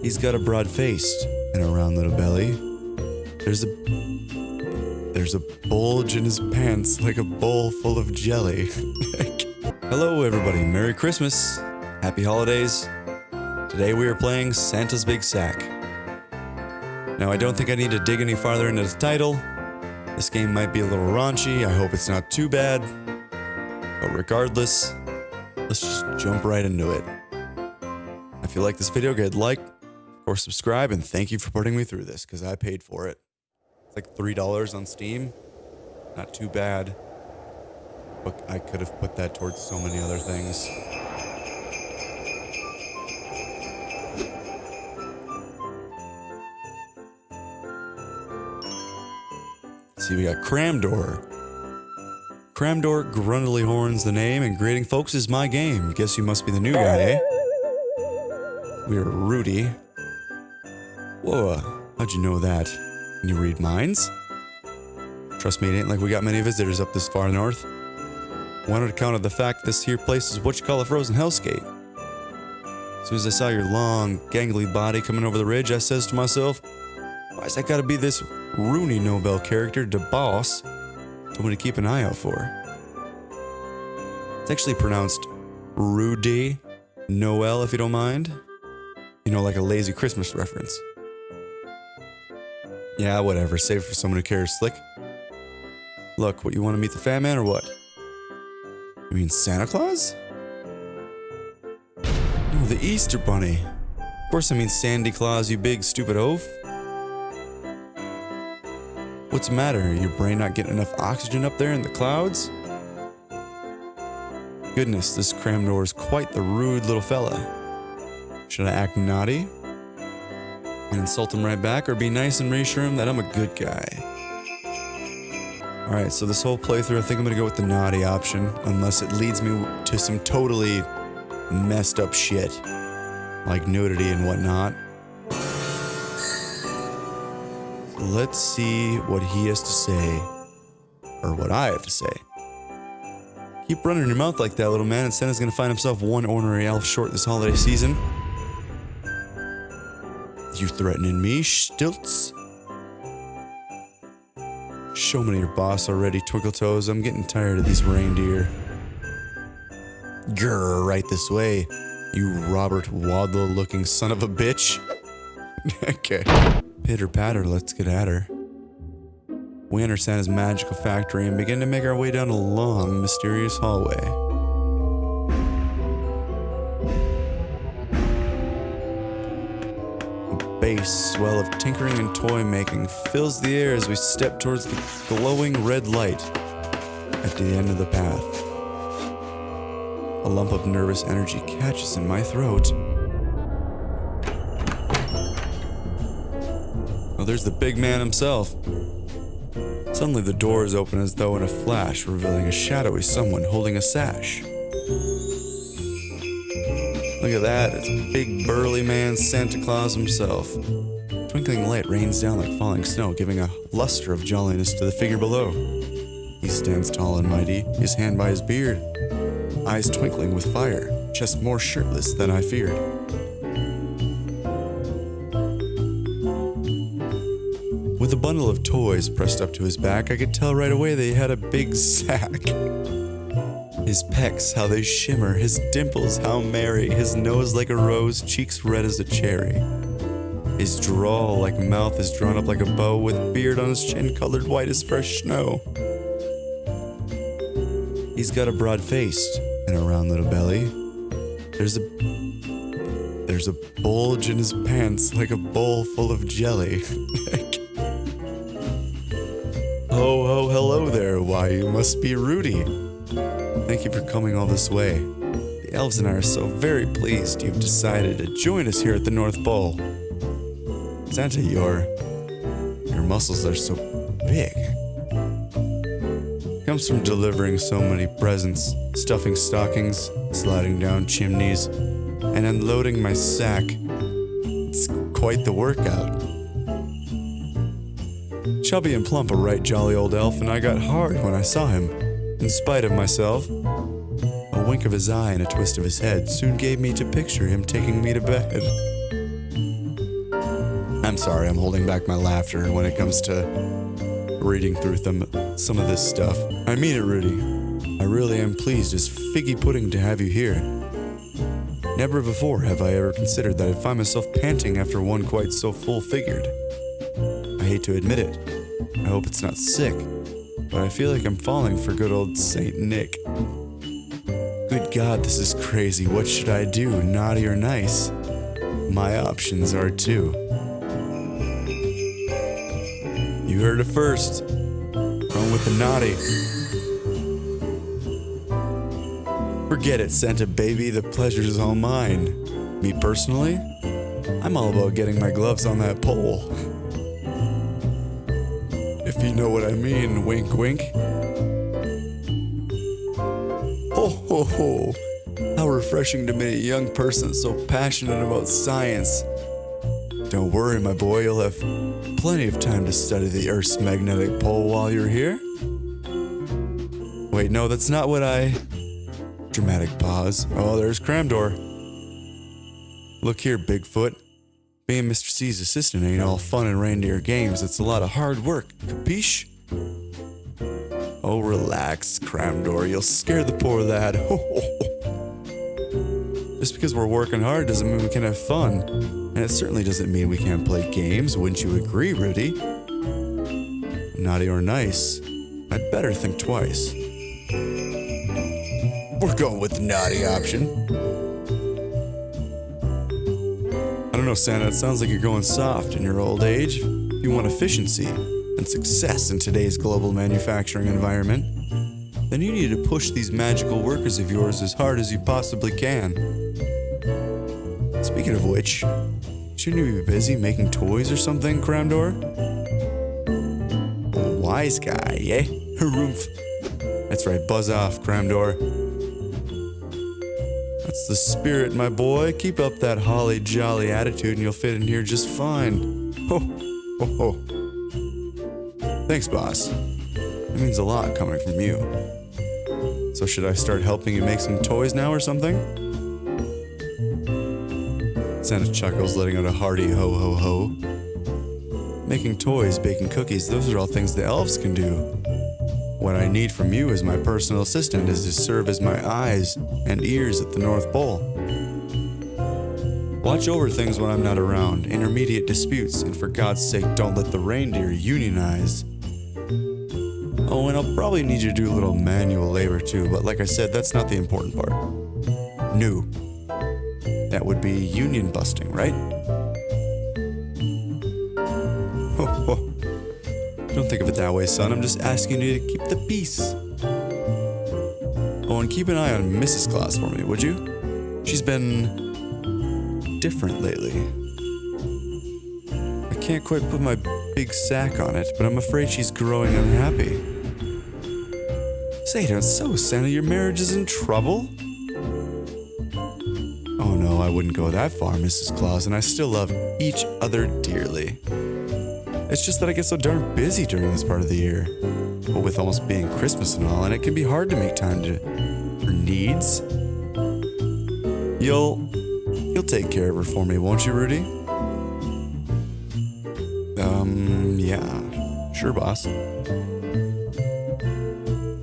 He's got a broad face and a round little belly. There's a bulge in his pants like a bowl full of jelly. Hello everybody, Merry Christmas, Happy Holidays. Today we are playing Santa's Big Sack. Now I don't think I need to dig any farther into the title. This game might be a little raunchy, I hope it's not too bad. But regardless, let's just jump right into it. If you like this video, go ahead and like or subscribe, and thank you for putting me through this, because I paid for it. It's like $3 on Steam. Not too bad. But I could have put that towards so many other things. See, we got Cramdor. Cramdor gruntily horns the name, and greeting folks is my game. Guess you must be the new guy, eh? We're Rudy. Whoa, how'd you know that? Can you read minds? Trust me, it ain't like we got many visitors up this far north. Wanted to count on the fact this here place is what you call a frozen hellscape. As soon as I saw your long, gangly body coming over the ridge, I says to myself, why's that gotta be this Rooney Nobel character to boss? Told me to keep an eye out for. It's actually pronounced Rudy Noel, if you don't mind. You know, like a lazy Christmas reference. Yeah, whatever. Save it for someone who cares, slick. Look, what, you want to meet the fat man or what? You mean Santa Claus? No, the Easter Bunny. Of course I mean Sandy Claus, you big stupid oaf. What's the matter? Your brain not getting enough oxygen up there in the clouds? Goodness, this Cramdor is quite the rude little fella. Should I act naughty and insult him right back, or be nice and reassure him that I'm a good guy? Alright, so this whole playthrough I think I'm gonna go with the naughty option, unless it leads me to some totally messed up shit, like nudity and whatnot. So let's see what he has to say, or what I have to say. Keep running your mouth like that, little man, and Santa's gonna find himself one ornery elf short this holiday season. You threatening me, Stilts? Show me your boss already, Twinkle Toes. I'm getting tired of these reindeer. Grr, right this way, you Robert Wadlow-looking son of a bitch. Okay. Pitter patter, let's get at her. We enter Santa's magical factory and begin to make our way down a long, mysterious hallway. A bass swell of tinkering and toy making fills the air as we step towards the glowing red light at the end of the path. A lump of nervous energy catches in my throat. Oh, there's the big man himself. Suddenly the door is open as though in a flash, revealing a shadowy someone holding a sash. Look at that, it's big burly man Santa Claus himself. Twinkling light rains down like falling snow, giving a luster of jolliness to the figure below. He stands tall and mighty, his hand by his beard, eyes twinkling with fire, chest more shirtless than I feared. With a bundle of toys pressed up to his back, I could tell right away that he had a big sack. His pecs, how they shimmer, his dimples, how merry, his nose like a rose, cheeks red as a cherry. His drawl like mouth is drawn up like a bow, with beard on his chin colored white as fresh snow. He's got a broad face and a round little belly. There's a bulge in his pants like a bowl full of jelly. Ho ho, hello there, why you must be Rudy. Thank you for coming all this way. The elves and I are so very pleased you've decided to join us here at the North Pole. Santa, your muscles are so big. Comes from delivering so many presents, stuffing stockings, sliding down chimneys, and unloading my sack. It's quite the workout. Chubby and plump, a right jolly old elf, and I got hard when I saw him, in spite of myself. A wink of his eye and a twist of his head soon gave me to picture him taking me to bed. I'm sorry, I'm holding back my laughter when it comes to reading through some of this stuff. I mean it, Rudy. I really am pleased as figgy pudding to have you here. Never before have I ever considered that I'd find myself panting after one quite so full-figured. I hate to admit it. I hope it's not sick, but I feel like I'm falling for good old Saint Nick. Good God, this is crazy. What should I do, naughty or nice? My options are two. You heard it first. Going with the naughty. Forget it, Santa baby, the pleasure's all mine. Me personally, I'm all about getting my gloves on that pole. If you know what I mean, wink wink. Ho ho ho. How refreshing to meet a young person so passionate about science. Don't worry, my boy, you'll have plenty of time to study the Earth's magnetic pole while you're here. Wait, no, that's not what I... Dramatic pause. Oh, there's Cramdor. Look here, Bigfoot. Being Mr. C's assistant ain't all fun and reindeer games. It's a lot of hard work, capiche? Oh, relax, Cramdor. You'll scare the poor lad. Ho, ho, ho. Just because we're working hard doesn't mean we can have fun. And it certainly doesn't mean we can't play games. Wouldn't you agree, Rudy? Naughty or nice? I'd better think twice. We're going with the naughty option. I don't know, Santa. It sounds like you're going soft in your old age. If you want efficiency and success in today's global manufacturing environment, then you need to push these magical workers of yours as hard as you possibly can. Speaking of which, shouldn't you be busy making toys or something, Cramdor? A wise guy, eh? Harumph. That's right, buzz off, Cramdor. That's the spirit, my boy. Keep up that holly jolly attitude and you'll fit in here just fine. Ho, ho, ho. Thanks, boss. It means a lot coming from you. So should I start helping you make some toys now or something? Santa chuckles, letting out a hearty ho ho ho. Making toys, baking cookies, those are all things the elves can do. What I need from you as my personal assistant is to serve as my eyes and ears at the North Pole. Watch over things when I'm not around, intermediate disputes, and for God's sake don't let the reindeer unionize. Oh, and I'll probably need you to do a little manual labor too, but like I said, that's not the important part. No. That would be union busting, right? Ho ho. Don't think of it that way, son. I'm just asking you to keep the peace. Oh, and keep an eye on Mrs. Claus for me, would you? She's been different lately. I can't quite put my big sack on it, but I'm afraid she's growing unhappy. Say, don't so, Santa, your marriage is in trouble? Oh no, I wouldn't go that far, Mrs. Claus, and I still love each other dearly. It's just that I get so darn busy during this part of the year. But with almost being Christmas and all, and it can be hard to make time for needs. You'll take care of her for me, won't you, Rudy? Yeah. Sure, boss.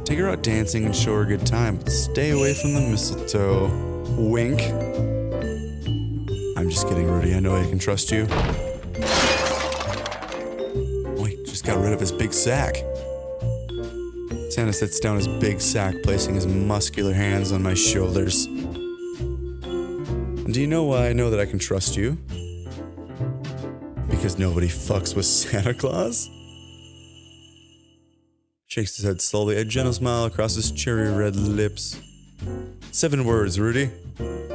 Take her out dancing and show her a good time, but stay away from the mistletoe. Wink. I'm just kidding, Rudy. I know I can trust you. Got rid of his big sack. Santa sits down his big sack, placing his muscular hands on my shoulders. And do you know why I know that I can trust you? Because nobody fucks with Santa Claus? Shakes his head slowly, a gentle smile across his cherry red lips. 7 words, Rudy.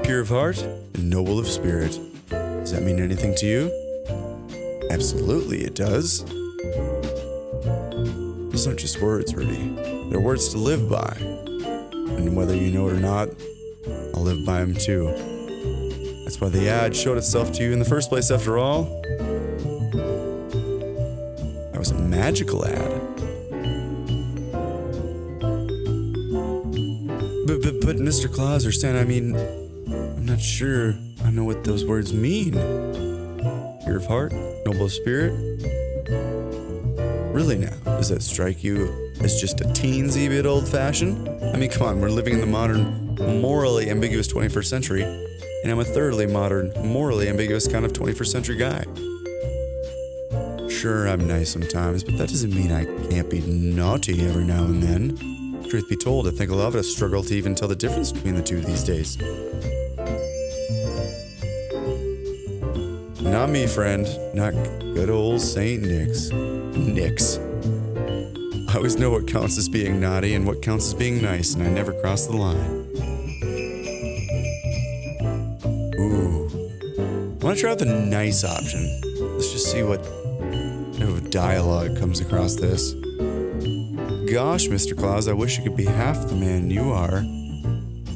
Pure of heart and noble of spirit. Does that mean anything to you? Absolutely it does. Those aren't just words, Rudy. They're words to live by. And whether you know it or not, I'll live by them too. That's why the ad showed itself to you in the first place, after all. That was a magical ad. But Mr. Claus or Santa, I mean, I'm not sure I know what those words mean. Pure of heart, noble spirit? Really now, does that strike you as just a teensy bit old-fashioned? I mean, come on, we're living in the modern, morally ambiguous 21st century, and I'm a thoroughly modern, morally ambiguous kind of 21st century guy. Sure, I'm nice sometimes, but that doesn't mean I can't be naughty every now and then. Truth be told, I think a lot of us struggle to even tell the difference between the two these days. Not me, friend. Not good old St. Nick's. Nick's. I always know what counts as being naughty and what counts as being nice, and I never cross the line. Ooh. I want to try out the nice option. Let's just see what dialogue comes across this. Gosh, Mr. Claus, I wish you could be half the man you are.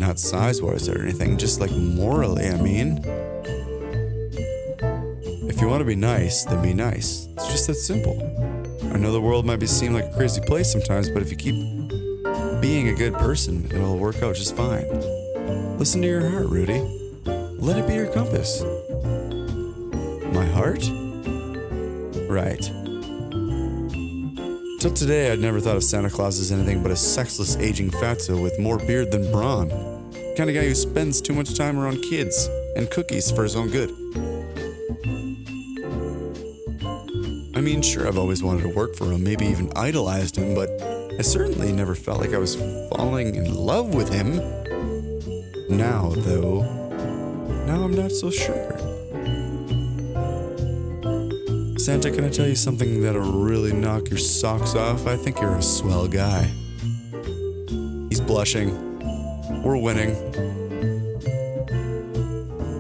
Not size-wise or anything, just like morally, I mean. If you want to be nice, then be nice. It's just that simple. I know the world might seem like a crazy place sometimes, but if you keep being a good person, it'll work out just fine. Listen to your heart, Rudy. Let it be your compass. My heart? Right. Till today, I'd never thought of Santa Claus as anything but a sexless aging fatso with more beard than brawn. The kind of guy who spends too much time around kids and cookies for his own good. I mean, sure, I've always wanted to work for him, maybe even idolized him, but I certainly never felt like I was falling in love with him. Now, though, I'm not so sure. Santa, can I tell you something that'll really knock your socks off? I think you're a swell guy. He's blushing. We're winning.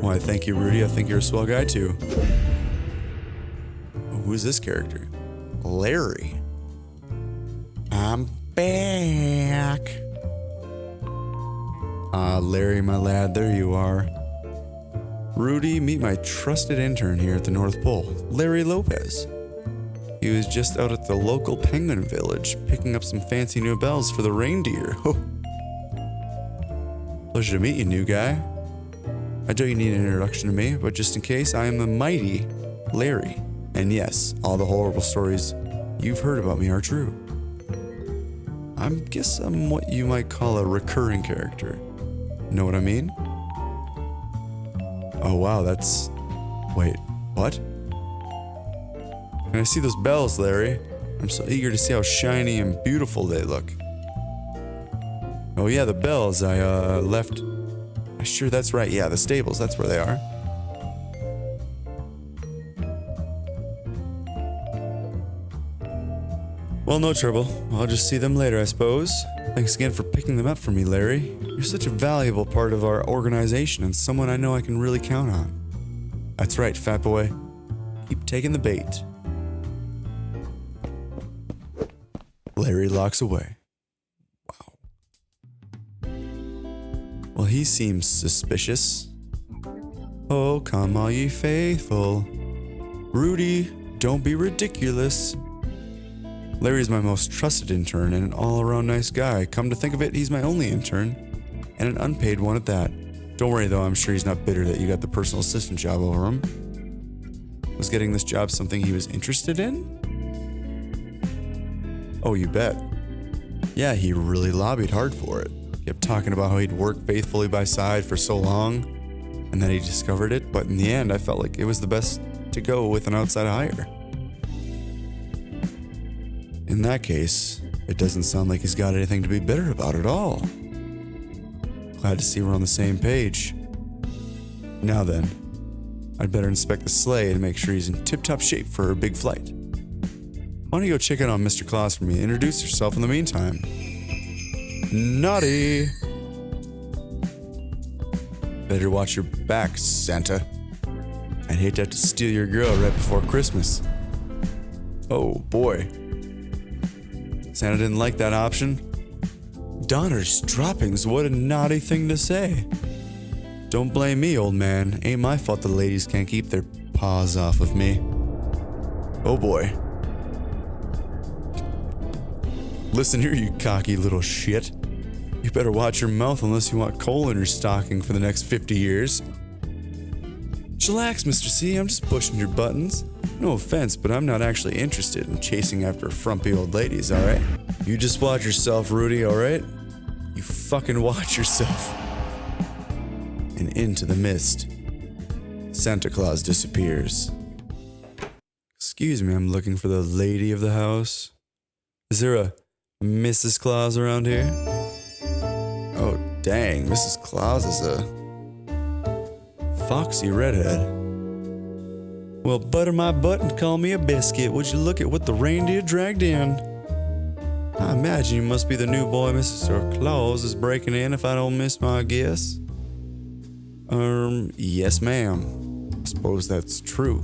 Why, thank you, Rudy. I think you're a swell guy, too. Who's this character? Larry. I'm back. Ah, Larry, my lad, there you are. Rudy, meet my trusted intern here at the North Pole, Larry Lopez. He was just out at the local penguin village, picking up some fancy new bells for the reindeer. Oh. Pleasure to meet you, new guy. I don't you need an introduction to me, but just in case, I am the mighty Larry. And yes, all the horrible stories you've heard about me are true. I guess I'm what you might call a recurring character. Know what I mean? Oh wow, that's... Wait, what? Can I see those bells, Larry? I'm so eager to see how shiny and beautiful they look. Oh yeah, the bells I left... Sure, that's right, yeah, the stables, that's where they are. Well, no trouble. I'll just see them later, I suppose. Thanks again for picking them up for me, Larry. You're such a valuable part of our organization and someone I know I can really count on. That's right, fat boy. Keep taking the bait. Larry locks away. Wow. Well, he seems suspicious. Oh, come all ye faithful. Rudy, don't be ridiculous. Larry's my most trusted intern and an all-around nice guy. Come to think of it, he's my only intern, and an unpaid one at that. Don't worry though, I'm sure he's not bitter that you got the personal assistant job over him. Was getting this job something he was interested in? Oh, you bet. Yeah, he really lobbied hard for it. Kept talking about how he'd worked faithfully by side for so long, and then he discovered it, but in the end, I felt like it was the best to go with an outside hire. In that case, it doesn't sound like he's got anything to be bitter about at all. Glad to see we're on the same page. Now then, I'd better inspect the sleigh and make sure he's in tip-top shape for her big flight. Why don't you go check in on Mr. Claus for me and introduce yourself in the meantime? Naughty! Better watch your back, Santa. I'd hate to have to steal your girl right before Christmas. Oh boy. Santa didn't like that option. Donner's droppings, what a naughty thing to say. Don't blame me, old man. Ain't my fault the ladies can't keep their paws off of me. Oh boy. Listen here, you cocky little shit. You better watch your mouth unless you want coal in your stocking for the next 50 years. Chillax, Mr. C, I'm just pushing your buttons. No offense, but I'm not actually interested in chasing after frumpy old ladies, alright? You just watch yourself, Rudy, alright? You fucking watch yourself. And into the mist, Santa Claus disappears. Excuse me, I'm looking for the lady of the house. Is there a Mrs. Claus around here? Oh, dang, Mrs. Claus is a foxy redhead. Well, butter my butt and call me a biscuit. Would you look at what the reindeer dragged in? I imagine you must be the new boy Mrs. Claus is breaking in, if I don't miss my guess. Yes, ma'am. I suppose that's true.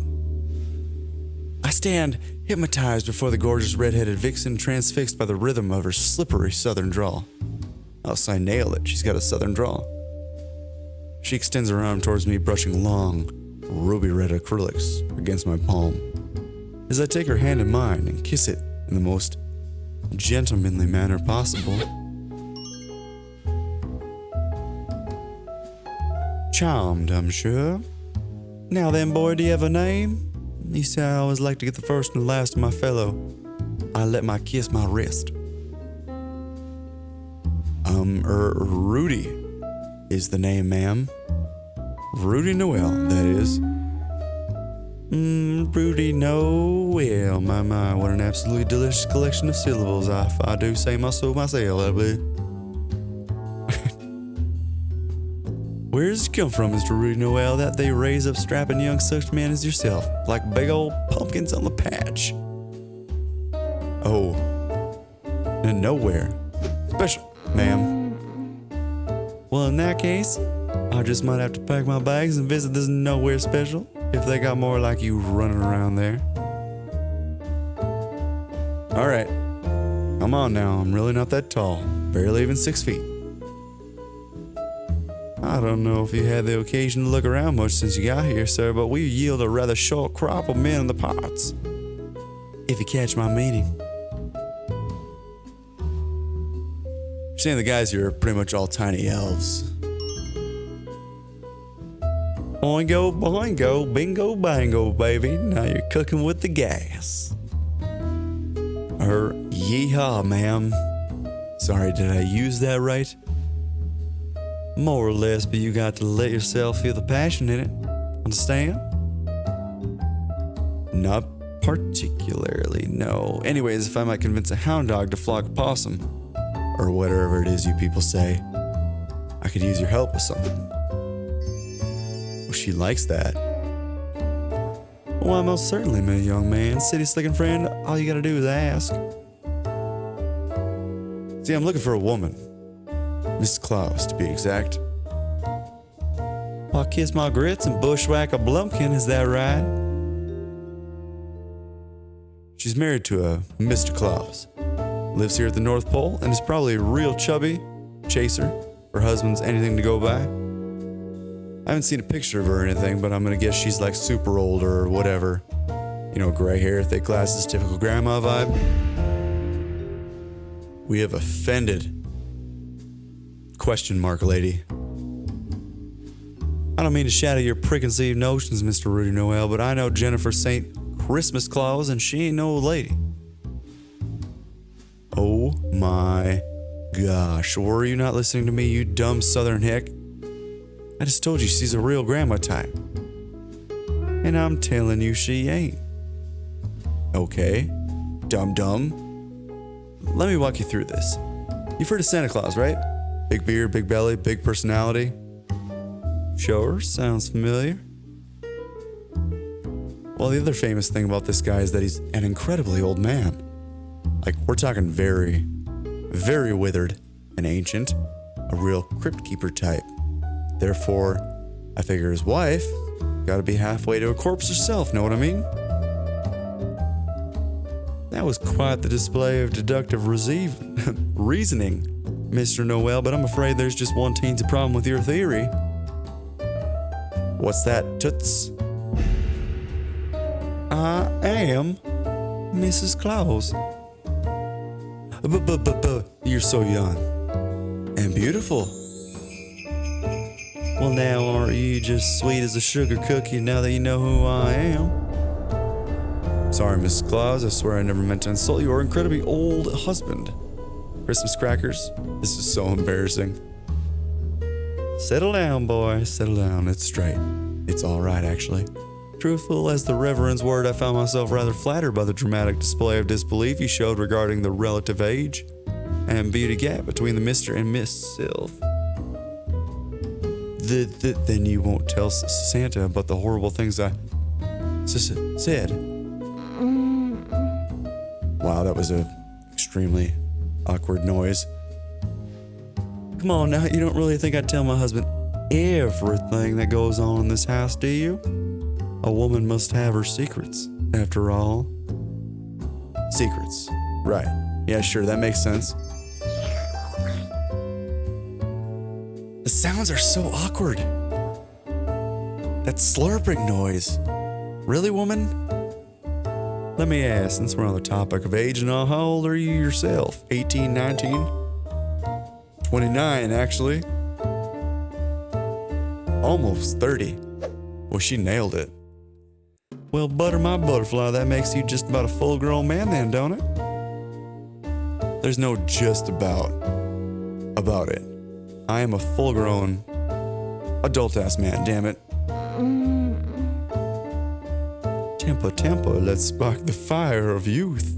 I stand hypnotized before the gorgeous red-headed vixen, transfixed by the rhythm of her slippery southern drawl. Else I nail it, she's got a southern drawl. She extends her arm towards me, brushing long, ruby-red acrylics against my palm. As I take her hand in mine and kiss it in the most gentlemanly manner possible. Charmed, I'm sure. Now then, boy, do you have a name? You say I always like to get the first and last of my fellow. I let my kiss my wrist. Rudy is the name, ma'am. Rudy Noel, that is. Rudy Noel, my, what an absolutely delicious collection of syllables, if I do say so myself, I believe. Where does it come from, Mr. Rudy Noel, that they raise up strapping young such men as yourself, like big old pumpkins on the patch? Oh, nowhere. Special, ma'am. Well, in that case, I just might have to pack my bags and visit this nowhere special, if they got more like you running around there. Alright, come on now, I'm really not that tall, barely even 6 feet. I don't know if you had the occasion to look around much since you got here, sir, but we yield a rather short crop of men in the parts. If you catch my meaning. You're saying the guys here are pretty much all tiny elves. Boingo, boingo, bingo, bango, baby. Now you're cooking with the gas. Yeehaw, ma'am. Sorry, did I use that right? More or less, but you got to let yourself feel the passion in it. Understand? Not particularly, no. Anyways, if I might convince a hound dog to flog a possum, or whatever it is you people say, I could use your help with something. Well, she likes that. Why, most certainly, my young man. City slicking friend, all you gotta do is ask. See, I'm looking for a woman. Miss Claus, to be exact. I'll kiss my grits and bushwhack a blumpkin, is that right? She's married to a Mr. Claus. Lives here at the North Pole and is probably a real chubby chaser. Her husband's anything to go by. I haven't seen a picture of her or anything, but I'm gonna guess she's like super old or whatever. You know, gray hair, thick glasses, typical grandma vibe. We have offended. Question mark, lady. I don't mean to shatter your preconceived notions, Mr. Rudy Noel, but I know Jennifer St. Christmas Claus and she ain't no old lady. Oh my gosh, were you not listening to me, you dumb southern hick? I just told you she's a real grandma type. And I'm telling you she ain't. Okay, dumb. Let me walk you through this. You've heard of Santa Claus, right? Big beard, big belly, big personality. Sure, sounds familiar. Well, the other famous thing about this guy is that he's an incredibly old man. Like, we're talking very, very withered and ancient. A real crypt keeper type. Therefore, I figure his wife gotta be halfway to a corpse herself, know what I mean? That was quite the display of deductive reasoning, Mr. Noel, but I'm afraid there's just one teensy problem with your theory. What's that, toots? I am Mrs. Claus. You're so young. And beautiful. Well, now aren't you just sweet as a sugar cookie now that you know who I am? Sorry, Mrs. Claus, I swear I never meant to insult your incredibly old husband. Christmas crackers? This is so embarrassing. Settle down, boy, settle down. It's straight. It's all right, actually. Truthful as the Reverend's word, I found myself rather flattered by the dramatic display of disbelief he showed regarding the relative age and beauty gap between the Mr. and Miss Sylph. Then you won't tell Santa about the horrible things I said. Wow, that was a extremely awkward noise. Come on now, you don't really think I'd tell my husband everything that goes on in this house, do you? A woman must have her secrets, after all. Secrets. Right. Yeah, sure, that makes sense. The sounds are so awkward. That slurping noise. Really, woman? Let me ask, since we're on the topic of age and all, how old are you yourself? 18, 19? 29, actually. Almost 30. Well, she nailed it. Well, butter my butterfly, that makes you just about a full-grown man then, don't it? There's no just about it. I am a full-grown, adult-ass man, damn it. Temper, let's spark the fire of youth.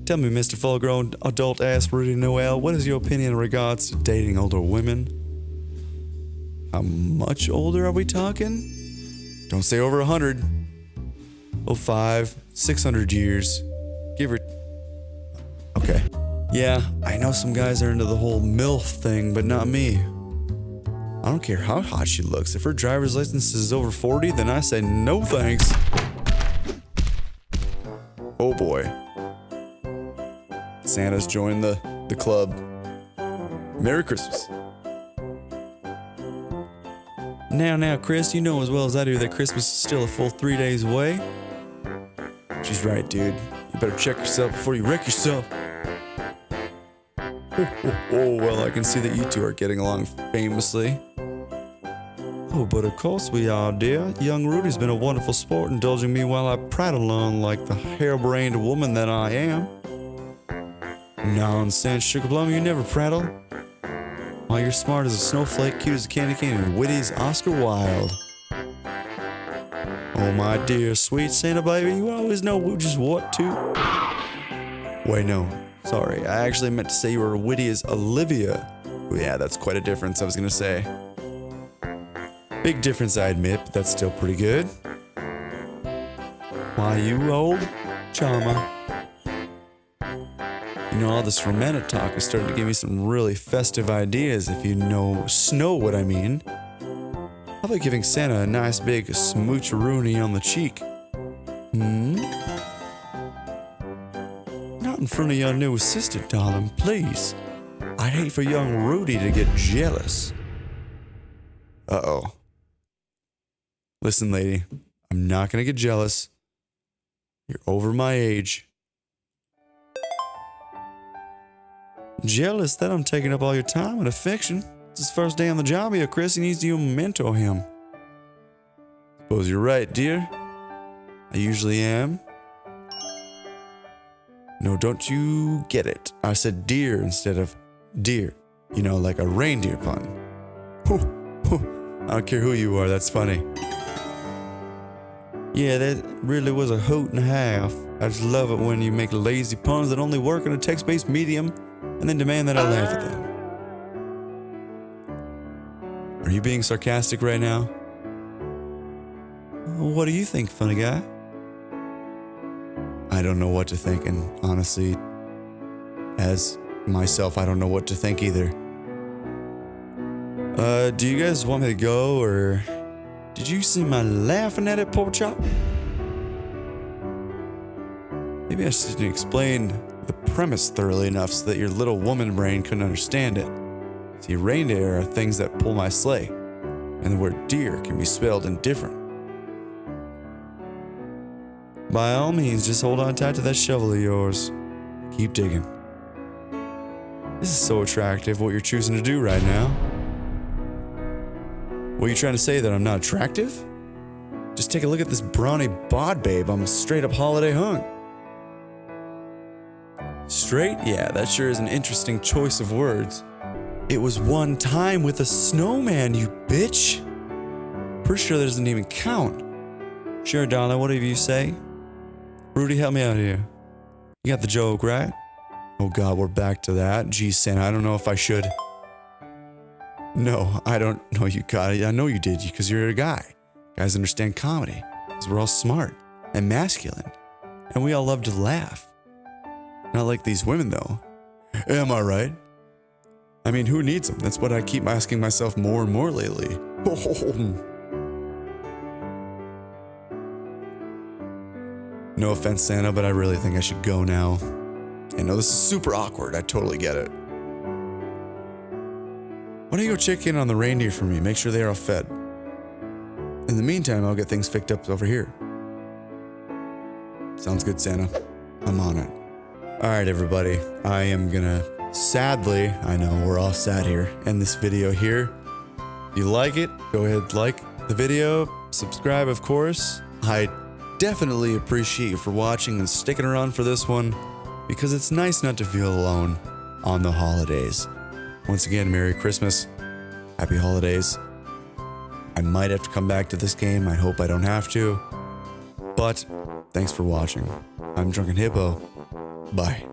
Tell me, Mr. Full-grown, adult-ass Rudy Noel, what is your opinion in regards to dating older women? How much older are we talking? Don't say over 100. Oh, 500, 600 years. Give her... Okay. Yeah, I know some guys are into the whole MILF thing, but not me. I don't care how hot she looks. If her driver's license is over 40, then I say no thanks. Oh boy. Santa's joined the club. Merry Christmas. Now, Chris, you know as well as I do that Christmas is still a full 3 days away. She's right, dude. You better check yourself before you wreck yourself. Oh, well, I can see that you two are getting along famously. Oh, but of course we are, dear. Young Rudy's been a wonderful sport, indulging me while I prattle on like the harebrained woman that I am. Nonsense, Sugar Plum, you never prattle. Why, you're smart as a snowflake, cute as a candy cane, and witty as Oscar Wilde. Oh, my dear, sweet Santa baby, you always know just what to... Wait, no. Sorry, I actually meant to say you were witty as Olivia. Well, yeah, that's quite a difference, I was gonna say. Big difference, I admit, but that's still pretty good. Why, you old charmer. You know, all this romantic talk is starting to give me some really festive ideas, if you know what I mean. How about giving Santa a nice big smoocheroonie on the cheek? Not in front of your new assistant, darling, please. I'd hate for young Rudy to get jealous. Uh-oh. Listen, lady, I'm not gonna get jealous. You're over my age. Jealous that I'm taking up all your time and affection. It's his first day on the job here, Chris. He needs you to mentor him. Suppose you're right, dear. I usually am. No, don't you get it. I said deer instead of deer. You know, like a reindeer pun. I don't care who you are, that's funny. Yeah, that really was a hoot and a half. I just love it when you make lazy puns that only work in a text-based medium and then demand that I laugh at them. Are you being sarcastic right now? What do you think, funny guy? I don't know what to think, and honestly, as myself, I don't know what to think either. Do you guys want me to go, or did you see my laughing at it, pork chop? Maybe I just didn't explain the premise thoroughly enough so that your little woman brain couldn't understand it. See, reindeer are things that pull my sleigh, and the word deer can be spelled indifferent. By all means, just hold on tight to that shovel of yours. Keep digging. This is so attractive, what you're choosing to do right now. What are you trying to say, that I'm not attractive? Just take a look at this brawny bod, babe. I'm straight up holiday hung. Straight? Yeah, that sure is an interesting choice of words. It was one time with a snowman, you bitch. Pretty sure that doesn't even count. Sure, darling, whatever you say. Rudy, help me out here. You got the joke, right? Oh God, we're back to that. Geez, Santa, I don't know if I should. No, I don't know you got it. I know you did, because you're a guy. Guys understand comedy, because we're all smart and masculine, and we all love to laugh. Not like these women, though. Am I right? I mean, who needs them? That's what I keep asking myself more and more lately. No offense, Santa, but I really think I should go now. I know this is super awkward. I totally get it. Why don't you go check in on the reindeer for me? Make sure they are all fed. In the meantime, I'll get things fixed up over here. Sounds good, Santa. I'm on it. All right, everybody. I am gonna, sadly, I know we're all sad here, end this video here. If you like it, go ahead, like the video, subscribe, of course. I definitely appreciate you for watching and sticking around for this one, because it's nice not to feel alone on the holidays. Once again, Merry Christmas, Happy Holidays. I might have to come back to this game. I hope I don't have to. But thanks for watching. I'm Drunken Hippo. Bye.